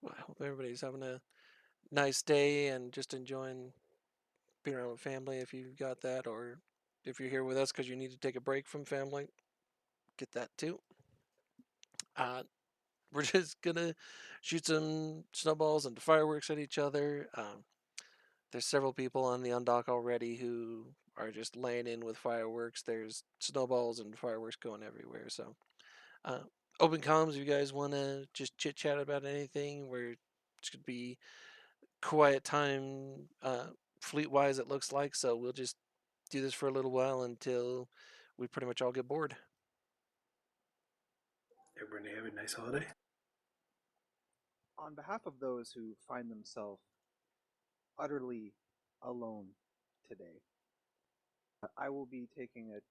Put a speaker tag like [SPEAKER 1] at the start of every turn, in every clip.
[SPEAKER 1] I hope everybody's having a nice day and just enjoying being around with family if you've got that, or if you're here with us because you need to take a break from family, get that too. Uh, we're just gonna shoot some snowballs and fireworks at each other. There's several people on the Undock already who are just laying in with fireworks. There's snowballs and fireworks going everywhere. So, uh, open comms, if you guys want to just chit chat about anything, where it's gonna be quiet time, fleet wise, it looks like. So we'll just do this for a little while until we pretty much all get bored.
[SPEAKER 2] Everybody have a nice holiday.
[SPEAKER 3] On behalf of those who find themselves utterly alone today, I will be taking a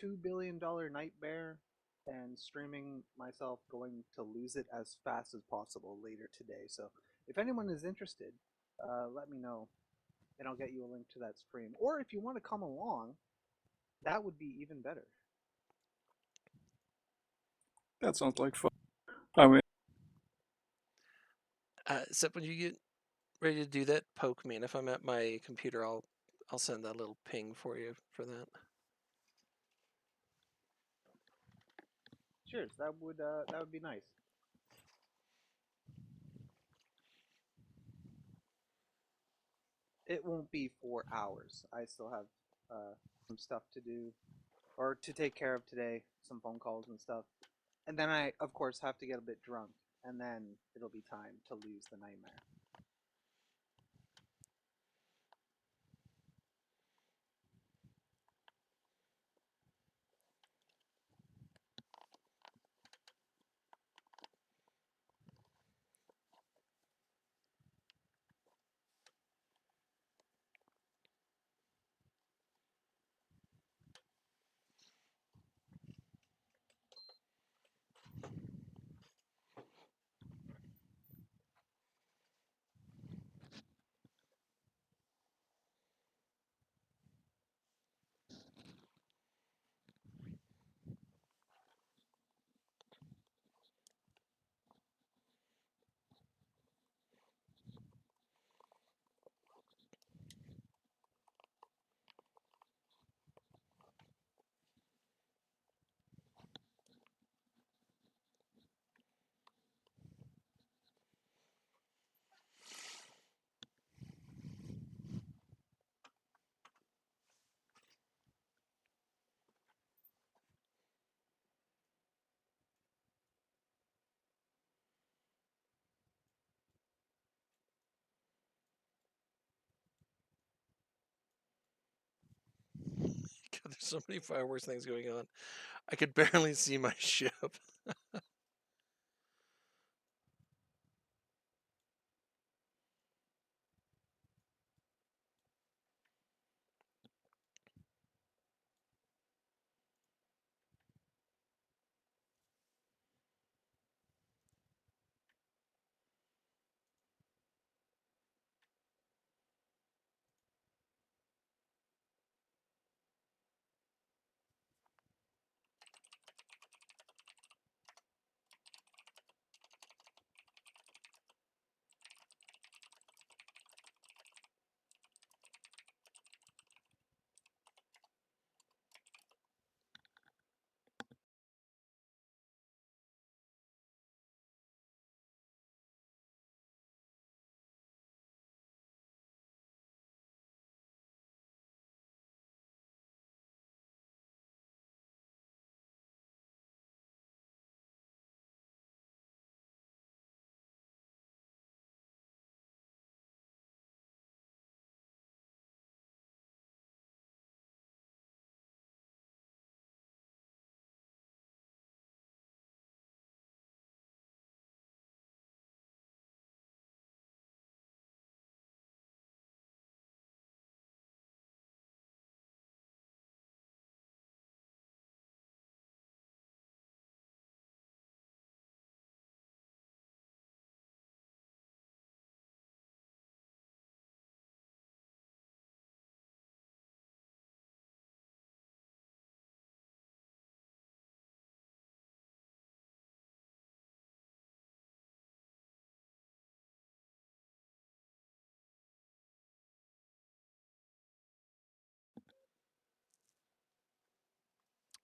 [SPEAKER 3] $2 billion nightmare and streaming myself going to lose it as fast as possible later today. So if anyone is interested, let me know and I'll get you a link to that stream. Or if you want to come along, that would be even better.
[SPEAKER 2] That sounds like fun. I mean,
[SPEAKER 1] Except when you get ready to do that, poke me, and if I'm at my computer, I'll send that little ping for you for that.
[SPEAKER 3] Cheers. That would be nice. It won't be 4 hours. I still have some stuff to do or to take care of today, some phone calls and stuff. And then I, of course, have to get a bit drunk, and then it'll be time to lose the nightmare.
[SPEAKER 1] God, there's so many fireworks things going on. I could barely see my ship.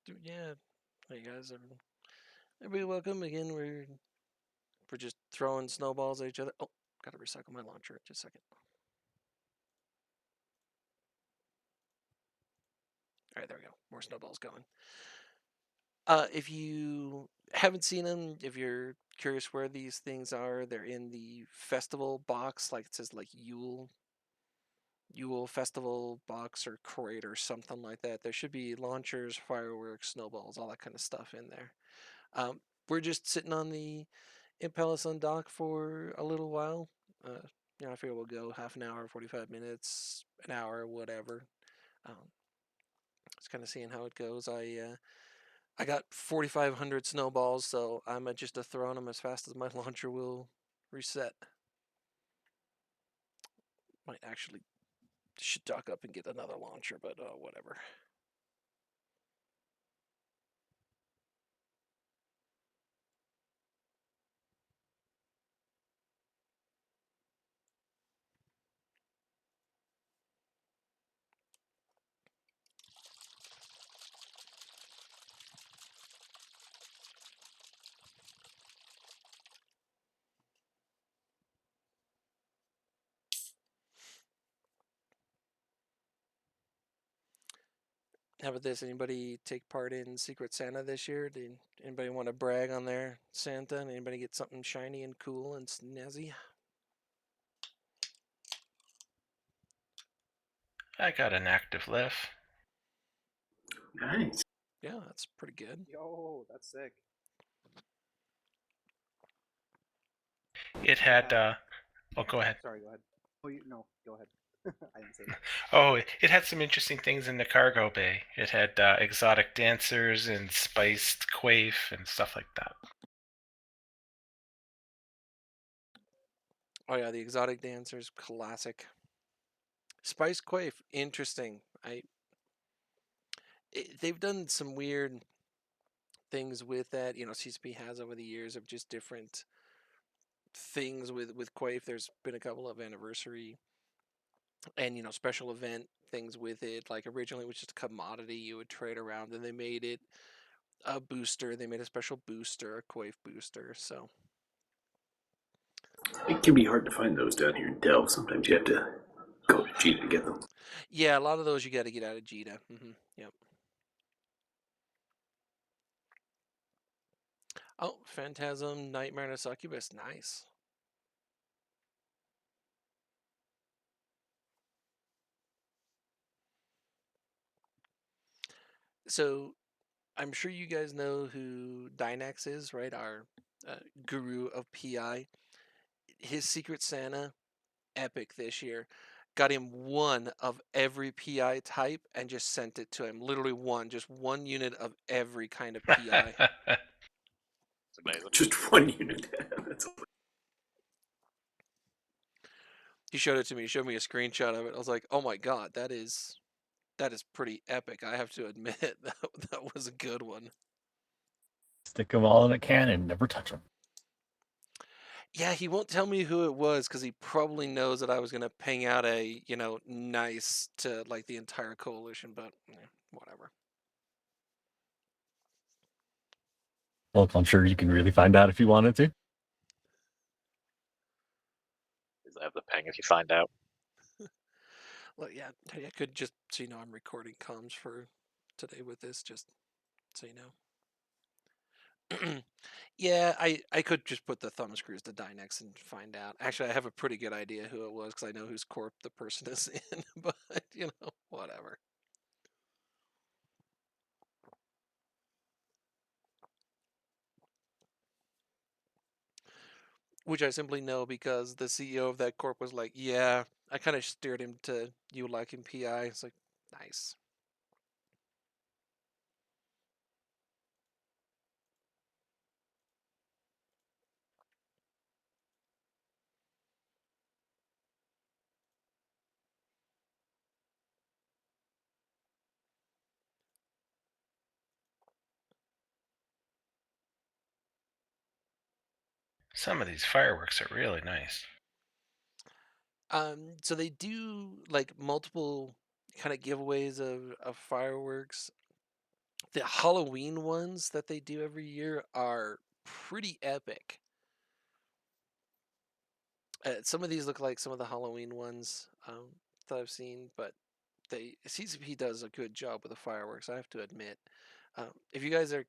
[SPEAKER 1] Yeah, hey guys, everybody welcome again. We're just throwing snowballs at each other. Oh, gotta recycle my launcher. Just a second. All right, there we go. More snowballs going. If you haven't seen them, if you're curious where these things are, they're in the festival box, like it says like Yule Festival box or crate or something like that. There should be launchers, fireworks, snowballs, all that kind of stuff in there. Um, we're just sitting on the Impellus Undock for a little while. Uh, I figure we'll go half an hour, 45 minutes, an hour, whatever. Um, just kind of seeing how it goes. I got 4,500 snowballs, so I'm just throwing them as fast as my launcher will reset. Might actually should duck up and get another launcher, but whatever. How about this? Anybody take part in Secret Santa this year? Did anybody want to brag on their Santa? Anybody get something shiny and cool and snazzy?
[SPEAKER 4] I got an active lift.
[SPEAKER 2] Nice.
[SPEAKER 1] Yeah, that's pretty good.
[SPEAKER 3] Yo, that's sick.
[SPEAKER 4] It
[SPEAKER 3] I
[SPEAKER 4] had,
[SPEAKER 3] had.
[SPEAKER 4] oh, go ahead.
[SPEAKER 3] Sorry, go ahead. Oh, no, go ahead. I didn't say that.
[SPEAKER 4] Oh, it had some interesting things in the cargo bay. It had exotic dancers and spiced quaif and stuff like that.
[SPEAKER 1] Oh yeah, the exotic dancers, classic. Spice Quaif, interesting. They've done some weird things with that. CCP has over the years of just different things with Quaif. There's been a couple of anniversary and special event things with it. Like originally it was just a commodity you would trade around, and they made it a booster. They made a special booster, a Quaif booster. So
[SPEAKER 2] It can be hard to find those down here in Delft. Sometimes you have to go to G to get them.
[SPEAKER 1] yeah, a lot of those you got to get out of Jita. Yep. Oh, Phantasm, Nightmare, and a Succubus. Nice. So I'm sure you guys know who Dynax is, right? Our guru of PI. His Secret Santa, epic this year. Got him one of every PI type and just sent it to him. Literally one, just one unit of every kind of PI.
[SPEAKER 5] It's amazing.
[SPEAKER 2] Just one unit. That's all.
[SPEAKER 1] He showed it to me. He showed me a screenshot of it. I was like, "Oh my god, that is pretty epic." I have to admit that was a good one.
[SPEAKER 6] Stick them all in a can and never touch them.
[SPEAKER 1] Yeah, he won't tell me who it was because he probably knows that I was gonna ping out a nice to like the entire coalition, but whatever.
[SPEAKER 6] Well, I'm sure you can really find out if you wanted to.
[SPEAKER 5] I have the ping if you find out.
[SPEAKER 1] Well, yeah, hey, I could just so you know I'm recording comms for today with this, just so you know. Yeah, I could just put the thumb screws to Dynex and find out. Actually, I have a pretty good idea who it was because I know whose corp the person is in, but whatever. Which I simply know because the CEO of that corp was like, "Yeah, I kind of steered him to you liking PI." It's like, nice.
[SPEAKER 4] Some of these fireworks are really nice.
[SPEAKER 1] So they do like multiple kind of giveaways of fireworks The Halloween ones that they do every year are pretty epic. Some of these look like some of the Halloween ones that I've seen, but CCP does a good job with the fireworks, I have to admit. If you guys are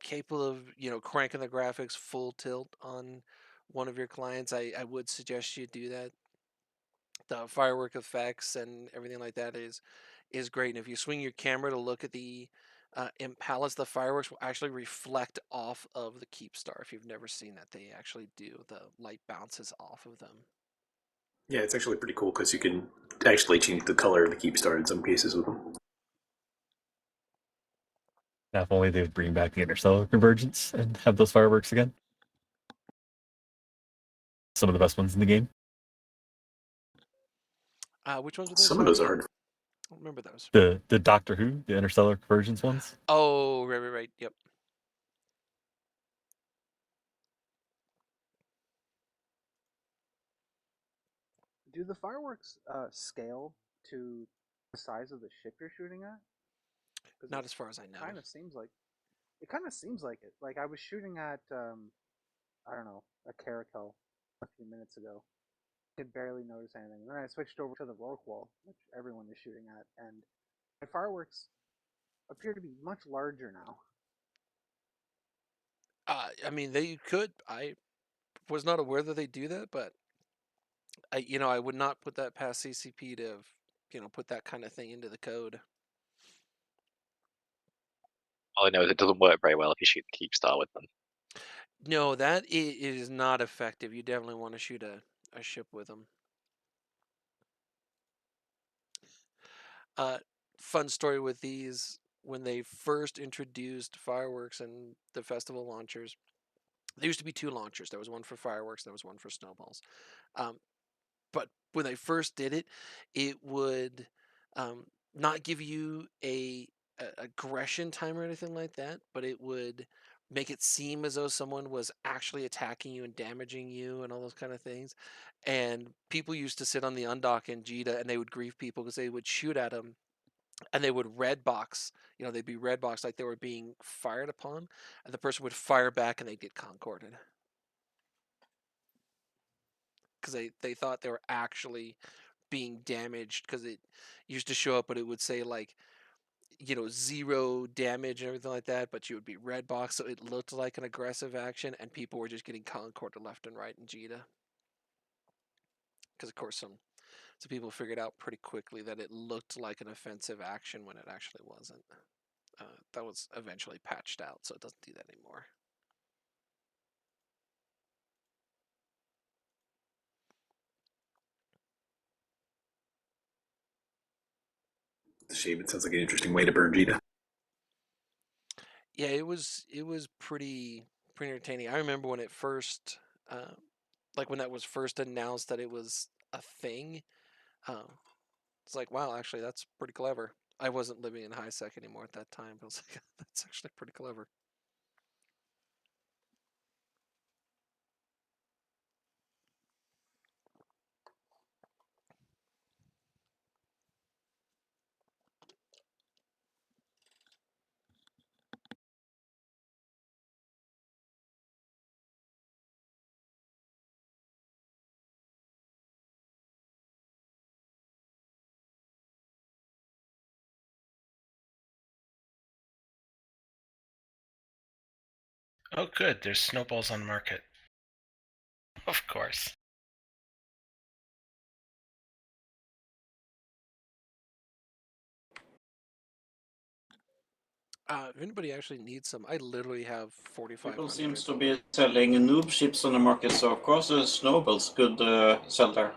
[SPEAKER 1] capable of cranking the graphics full tilt on one of your clients, I would suggest you do that. The firework effects and everything like that is great. And if you swing your camera to look at the imp pallets, the fireworks will actually reflect off of the keep star. If you've never seen that, they actually do. The light bounces off of them.
[SPEAKER 2] Yeah, it's actually pretty cool because you can actually change the color of the keep star in some cases with them.
[SPEAKER 6] Now, if only they would bring back the interstellar convergence and have those fireworks again. Some of the best ones in the game.
[SPEAKER 1] Which ones are those?
[SPEAKER 2] Some of
[SPEAKER 1] Sorry,
[SPEAKER 2] those are
[SPEAKER 1] again?
[SPEAKER 2] hard.
[SPEAKER 1] I don't remember those.
[SPEAKER 6] The Doctor Who, the interstellar convergence ones.
[SPEAKER 1] Oh, right. Yep.
[SPEAKER 3] Do the fireworks scale to the size of the ship you're shooting at? Because
[SPEAKER 1] Not as far as I know.
[SPEAKER 3] it kind of seems like it. Like I was shooting at I don't know, a caracal a few minutes ago. Could barely notice anything. And then I switched over to the Rorqual, which everyone is shooting at, and my fireworks appear to be much larger now.
[SPEAKER 1] I mean, they could. I was not aware that they do that, but I would not put that past CCP to have, put that kind of thing into the code.
[SPEAKER 5] All I know is it doesn't work very well if you shoot the keep star with them.
[SPEAKER 1] No, that is not effective. You definitely want to shoot a ship with them. Uh, Fun story with these, when they first introduced fireworks and the festival launchers, there used to be two launchers. There was one for fireworks, there was one for snowballs. Um, but when they first did it, it would um, not give you a aggression time or anything like that, but it would make it seem as though someone was actually attacking you and damaging you and all those kind of things. And people used to sit on the Undock in Jita and they would grieve people because they would shoot at them and they would red box. They'd be red box like they were being fired upon, and the person would fire back and they'd get concorded because they thought they were actually being damaged because it used to show up, but it would say like, 0 damage and everything like that, but you would be red box, so it looked like an aggressive action, and people were just getting concorded left and right in Jita. Because of course some people figured out pretty quickly that it looked like an offensive action when it actually wasn't. That was eventually patched out, so it doesn't do that anymore.
[SPEAKER 2] It's a shame. It sounds like an interesting way to burn Jita.
[SPEAKER 1] Yeah, it was pretty entertaining. I remember when it first, like when that was first announced that it was a thing. Um, it's like, wow, actually, that's pretty clever. I wasn't living in high sec anymore at that time, but I was like, that's actually pretty clever.
[SPEAKER 4] Oh, good. There's snowballs on market. Of course.
[SPEAKER 1] If anybody actually needs some, I literally have
[SPEAKER 7] People
[SPEAKER 1] 4,500.
[SPEAKER 7] seems to be selling noob ships on the market, so of course Snowballs could sell there.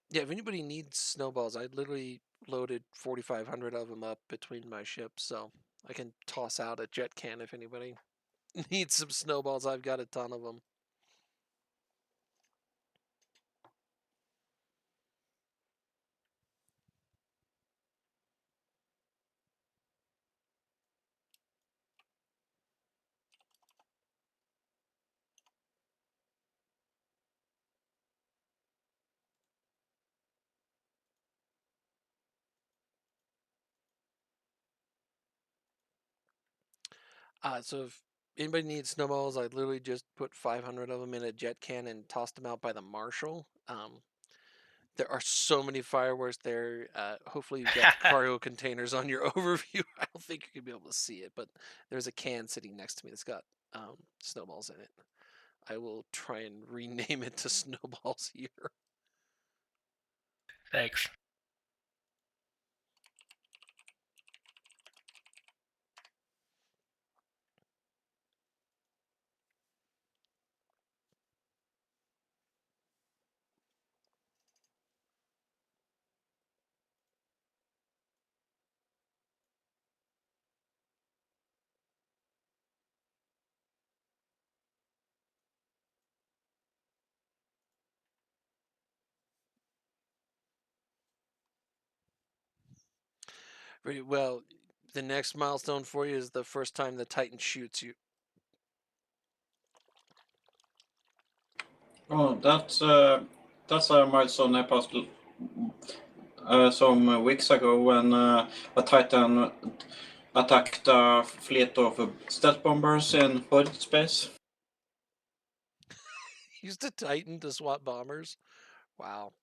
[SPEAKER 1] Yeah, if anybody needs snowballs, I literally loaded 4,500 of them up between my ships, so I can toss out a jet can if anybody needs some snowballs. I've got a ton of them. So if anybody needs snowballs, I literally just put 500 of them in a jet can and tossed them out by the marshal. There are so many fireworks there. Hopefully you've got the cargo containers on your overview. I don't think you can be able to see it, but there's a can sitting next to me that's got snowballs in it. I will try and rename it to Snowballs here.
[SPEAKER 4] Thanks.
[SPEAKER 1] Very well. The next milestone for you is the first time the Titan shoots you.
[SPEAKER 7] Oh, that's a milestone I passed some weeks ago when a Titan attacked a fleet of stealth bombers in Horde space.
[SPEAKER 1] Used a Titan to swat bombers. Wow.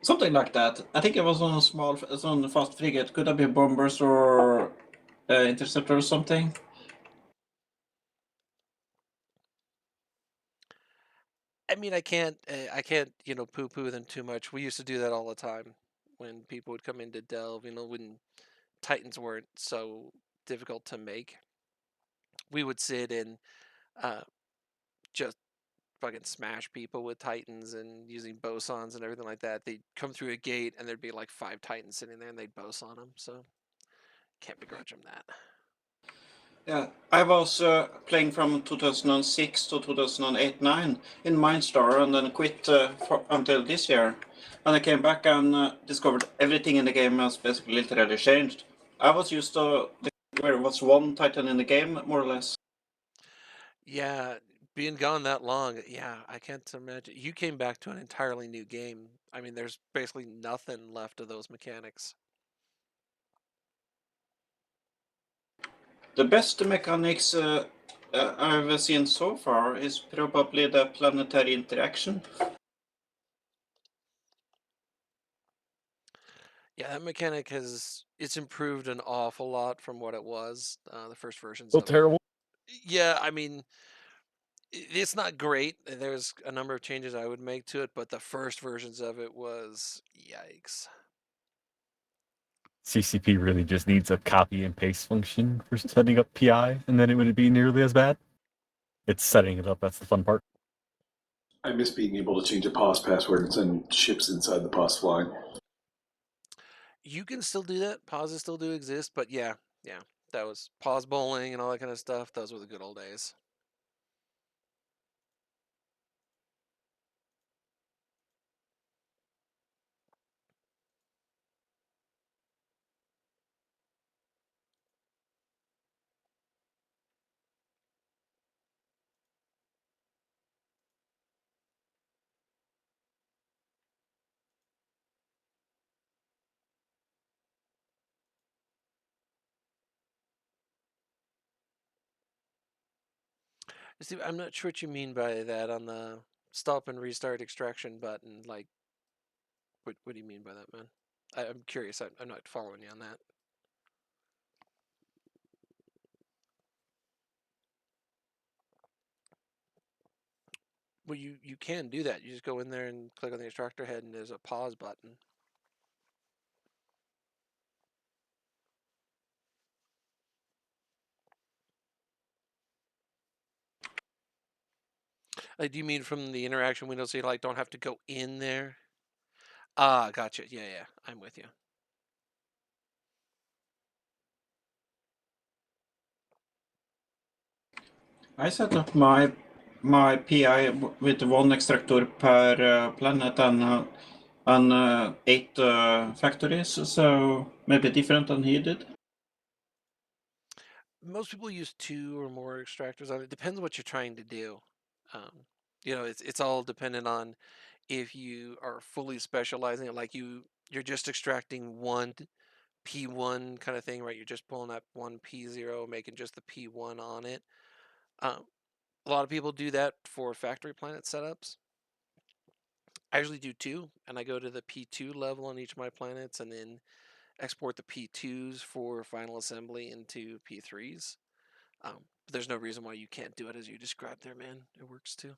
[SPEAKER 7] Something like that. I think it was on a small, it's on a fast frigate. Could have been bombers or interceptor or something.
[SPEAKER 1] I mean, I can't, poo-poo them too much. We used to do that all the time when people would come in to delve. When Titans weren't so difficult to make, we would sit and uh, just fucking smash people with Titans and using bosons and everything like that. They'd come through a gate and there'd be like 5 Titans sitting there and they'd boson them. So can't begrudge them that.
[SPEAKER 7] Yeah, I was playing from 2006 to 2008-9 in Mindstar and then quit until this year. And I came back and discovered everything in the game has basically literally changed. I was used to where was one Titan in the game, more or less.
[SPEAKER 1] Yeah, being gone that long, yeah, I can't imagine. You came back to an entirely new game. I mean, there's basically nothing left of those mechanics.
[SPEAKER 7] The best mechanics I've seen so far is probably the planetary interaction.
[SPEAKER 1] Yeah, that mechanic it's improved an awful lot from what it was, the first versions
[SPEAKER 6] Still
[SPEAKER 1] of it.
[SPEAKER 6] terrible.
[SPEAKER 1] Yeah, I mean, it's not great. There's a number of changes I would make to it, but the first versions of it was yikes.
[SPEAKER 6] CCP really just needs a copy and paste function for setting up PI, and then it wouldn't be nearly as bad. It's setting it up that's the fun part.
[SPEAKER 2] I miss being able to change a pause password and send ships inside the pause flying.
[SPEAKER 1] You can still do that. Pauses still do exist, but yeah, that was pause bowling and all that kind of stuff. Those were the good old days. See, I'm not sure what you mean by that on the stop and restart extraction button. Like, what do you mean by that, man? I'm curious. I'm not following you on that. Well, you can do that. You just go in there and click on the extractor head, and there's a pause button. Like, do you mean from the interaction window, so you like don't have to go in there? Ah, gotcha. Yeah, I'm with you.
[SPEAKER 7] I set up my PI with one extractor per planet and 8 factories, so maybe different than he did.
[SPEAKER 1] Most people use 2 or more extractors on it. Depends what you're trying to do. Um, it's all dependent on if you are fully specializing it, like you're just extracting one P1 kind of thing, right? You're just pulling that one P0, making just the P1 on it. A lot of people do that for factory planet setups. I usually do 2, and I go to the P2 level on each of my planets and then export the P2s for final assembly into P3s. But there's no reason why you can't do it as you described there, man. It works too.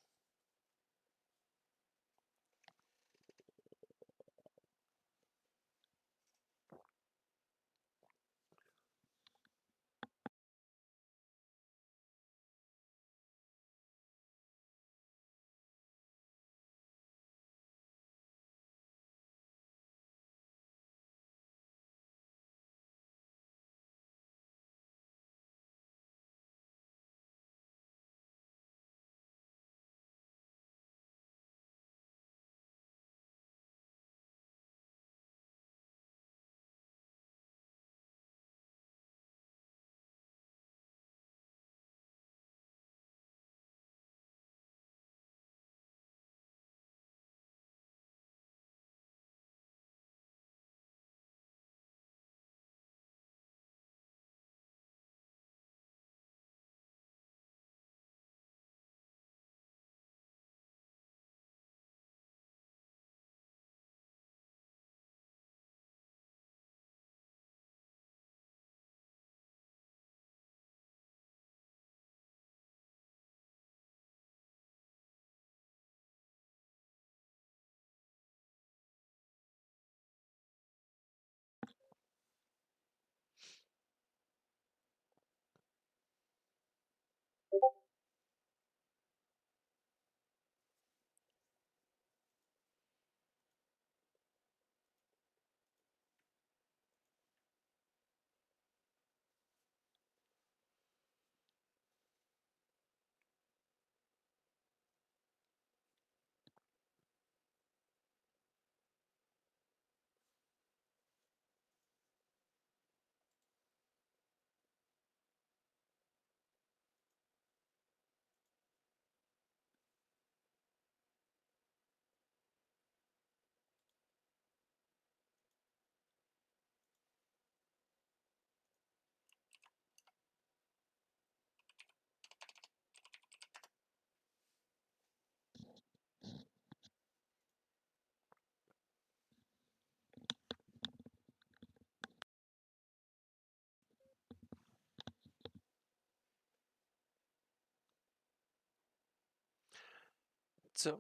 [SPEAKER 1] So,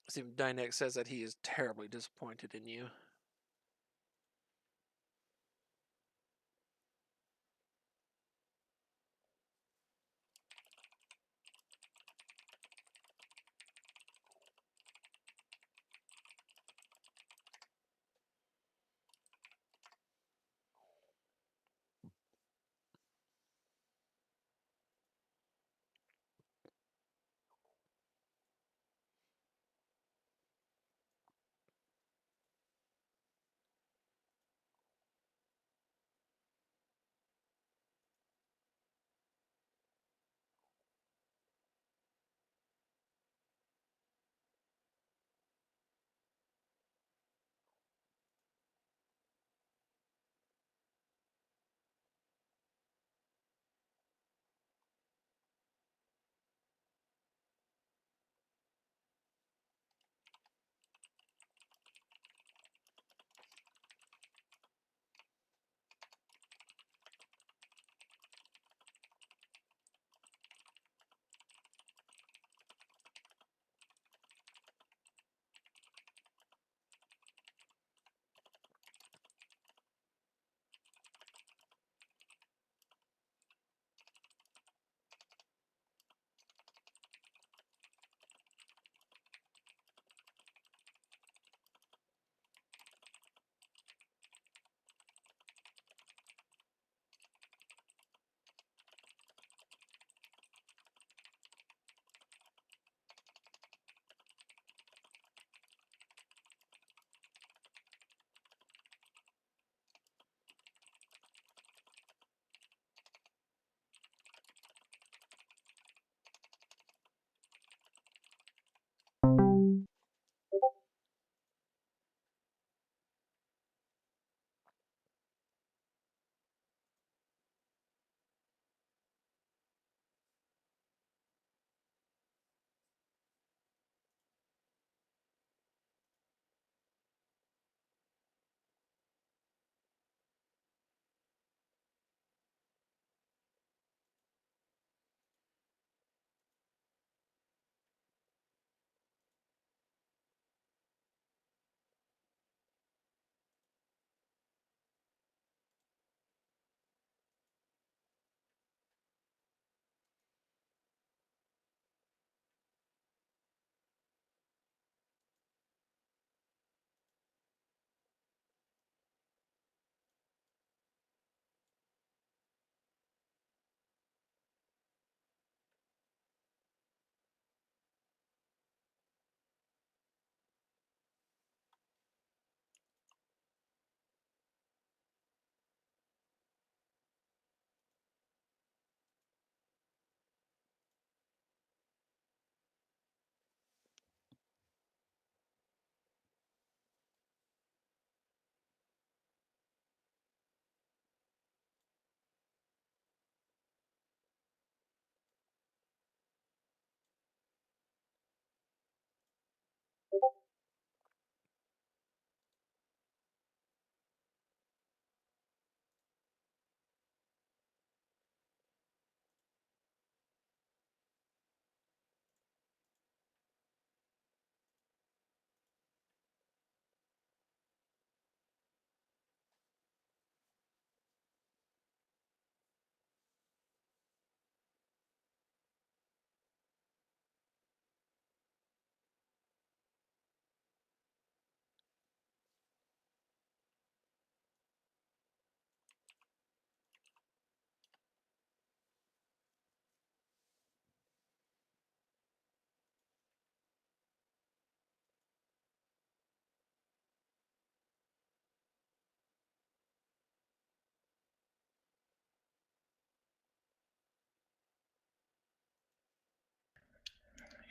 [SPEAKER 1] Steve Dynex says that he is terribly disappointed in you.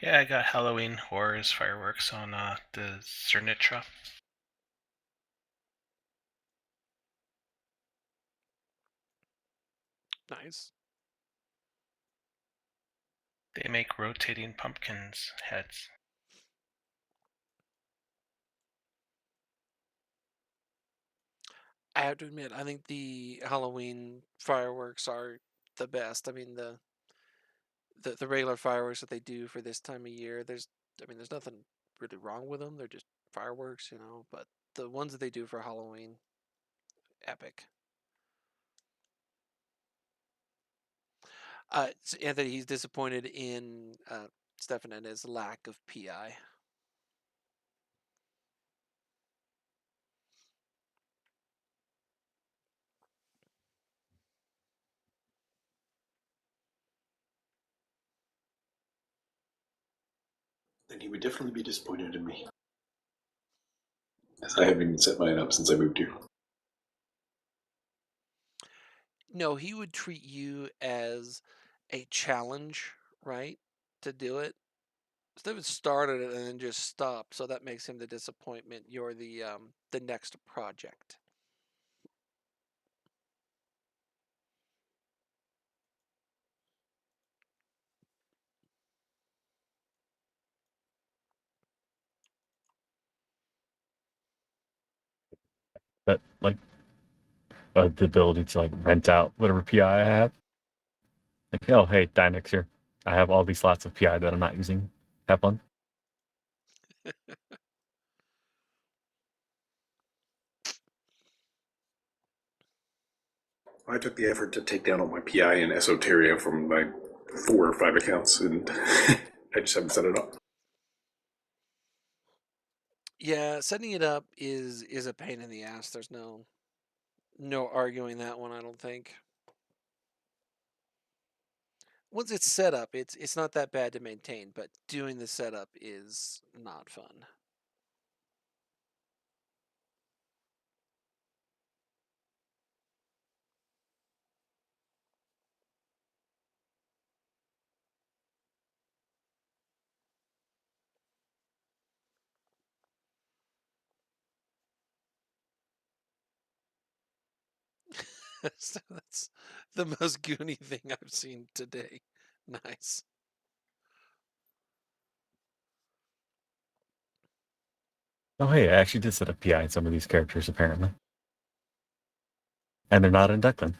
[SPEAKER 4] Yeah, I got Halloween Horrors fireworks on the Zernitra.
[SPEAKER 1] Nice.
[SPEAKER 4] They make rotating pumpkins heads.
[SPEAKER 1] I have to admit, I think the Halloween fireworks are the best. I mean, the regular fireworks that they do for this time of year, there's nothing really wrong with them. They're just fireworks, but the ones that they do for Halloween, epic. Anthony, he's disappointed in Stefan and his lack of PI.
[SPEAKER 2] Then he would definitely be disappointed in me. As I haven't even set mine up since I moved here.
[SPEAKER 1] No, he would treat you as a challenge, right? To do it. Steven started it and then just stopped, so that makes him the disappointment. You're the next project.
[SPEAKER 6] That like the ability to like rent out whatever PI I have. Like, oh hey, Dynex here. I have all these slots of PI that I'm not using. Have fun.
[SPEAKER 2] I took the effort to take down all my PI and Esoteria from my 4 or 5 accounts, and I just haven't set it up.
[SPEAKER 1] Yeah, setting it up is a pain in the ass. There's no arguing that one, I don't think. Once it's set up, it's not that bad to maintain, but doing the setup is not fun. So that's the most goony thing I've seen today. Nice.
[SPEAKER 6] Oh hey, I actually did set up PI in some of these characters apparently, and they're not in Declan.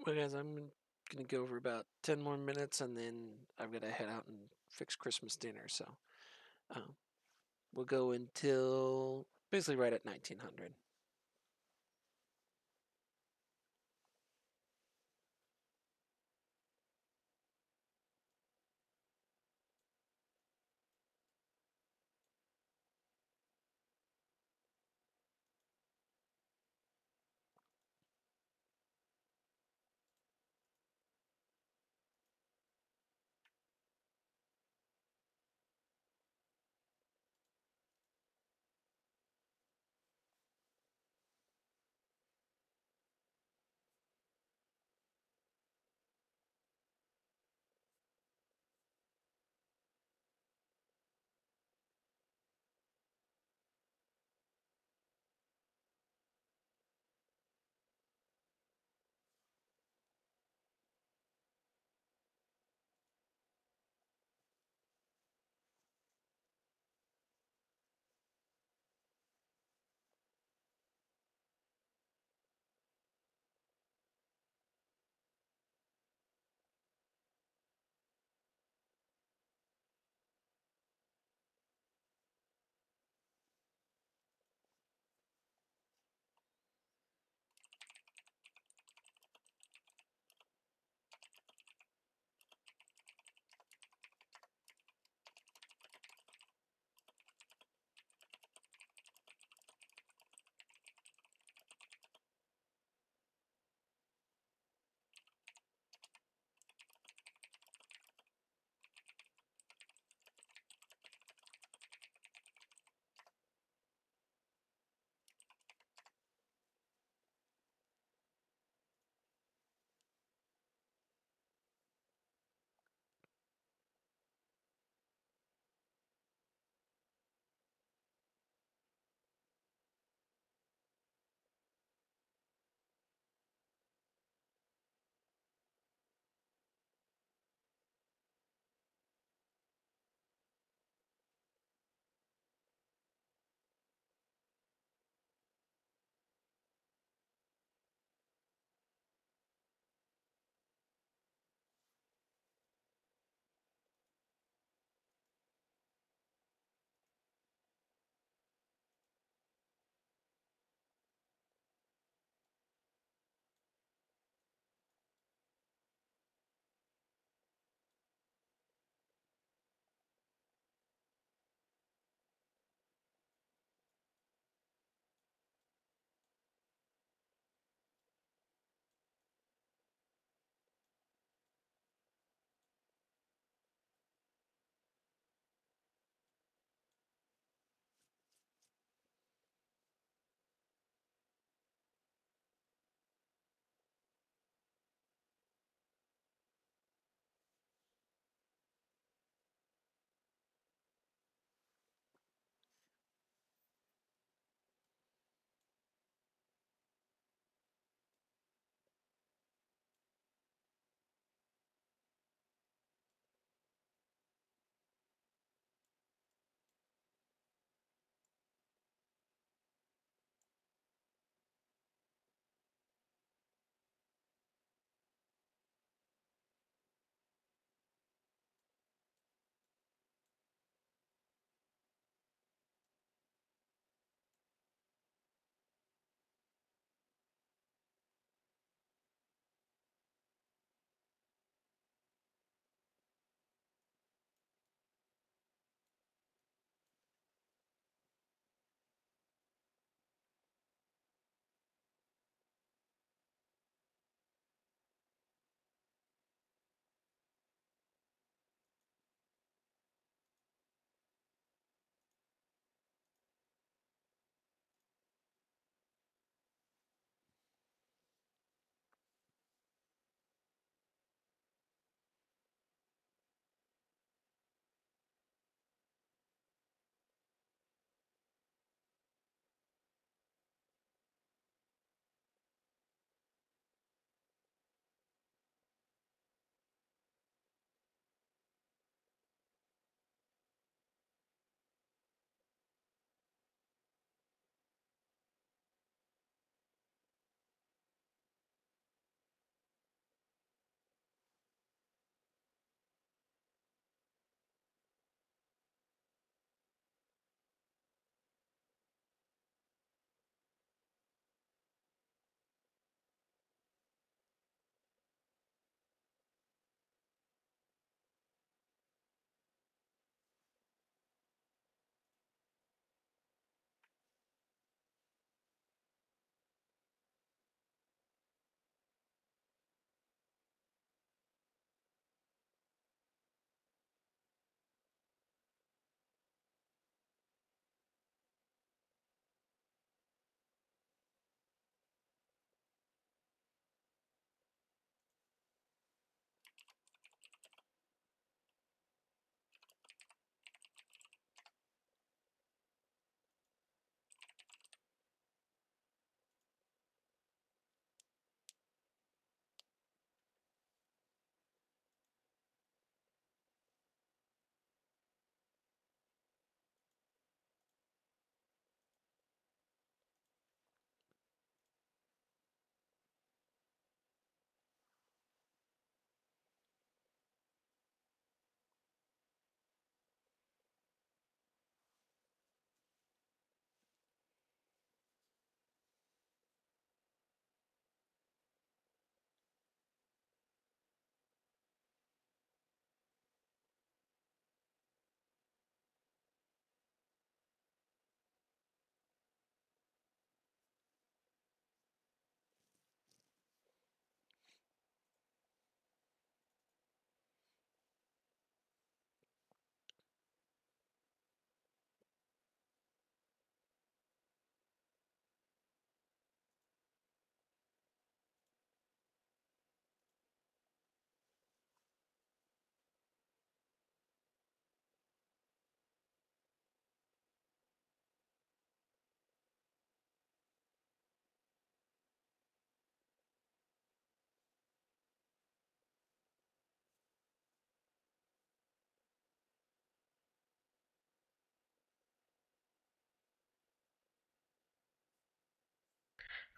[SPEAKER 1] Well, guys, I'm gonna go for about 10 more minutes, and then I've got to head out and fix Christmas dinner. So um, we'll go until basically right at 1900.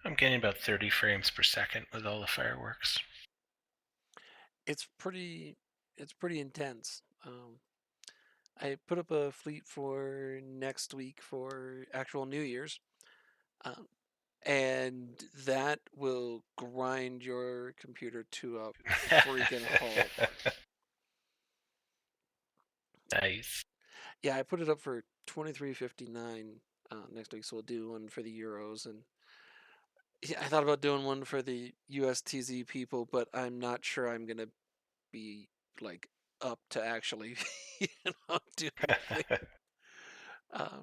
[SPEAKER 4] I'm getting about 30 frames per second with all the fireworks.
[SPEAKER 1] It's pretty intense. I put up a fleet for next week for actual New Year's, um, and that will grind your computer to a freaking halt.
[SPEAKER 4] Nice.
[SPEAKER 1] Yeah, I put it up for 23.59 next week, so we'll do one for the Euros, and yeah, I thought about doing one for the USTZ people, but I'm not sure I'm gonna be like up to actually, do anything. Uh,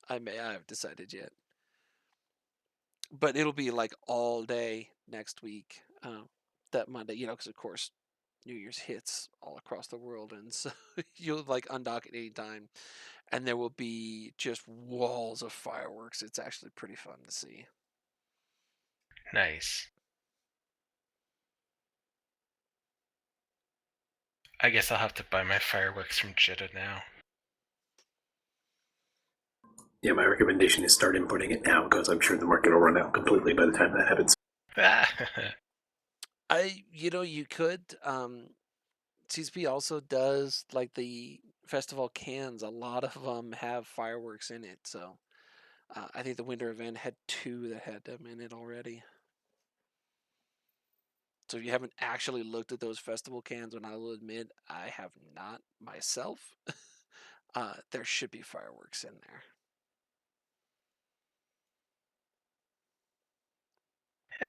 [SPEAKER 1] I haven't decided yet, but it'll be like all day next week. That Monday, because of course New Year's hits all across the world, and so you'll like undock at any time, and there will be just walls of fireworks. It's actually pretty fun to see.
[SPEAKER 4] Nice. I guess I'll have to buy my fireworks from Jeddah now.
[SPEAKER 2] Yeah, my recommendation is start inputting it now because I'm sure the market will run out completely by the time that happens.
[SPEAKER 1] You could. CSP also does like the festival cans. A lot of them have fireworks in it, so I think the winter event had 2 that had them in it already. So if you haven't actually looked at those festival cans, and I will admit I have not myself, there should be fireworks in there.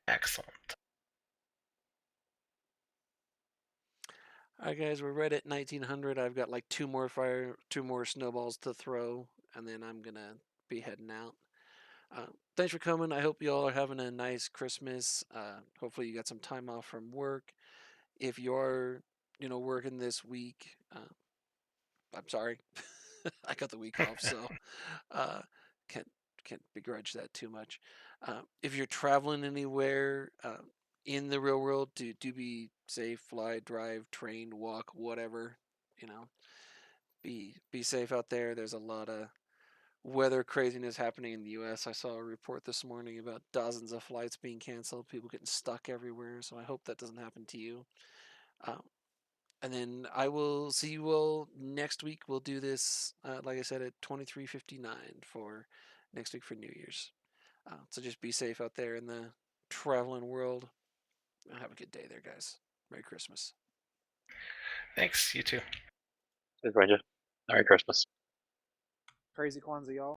[SPEAKER 4] Excellent.
[SPEAKER 1] All right, guys, we're right at 1900. I've got like 2 more snowballs to throw, and then I'm gonna be heading out. Thanks for coming. I hope you all are having a nice Christmas. Hopefully, you got some time off from work. If you're, working this week, I'm sorry, I got the week off, so uh, can't begrudge that too much. If you're traveling anywhere in the real world, do be safe. Fly, drive, train, walk, whatever. You know, be safe out there. There's a lot of weather craziness happening in the U.S. I saw a report this morning about dozens of flights being canceled, people getting stuck everywhere. So I hope that doesn't happen to you. Um, and then I will see you all next week. We'll do this, like I said, at 23:59 for next week for New Year's. So just be safe out there in the traveling world. Have a good day there, guys. Merry Christmas.
[SPEAKER 4] Thanks, you too.
[SPEAKER 5] Ranger. Merry Christmas.
[SPEAKER 3] Crazy Kwanzaa, y'all.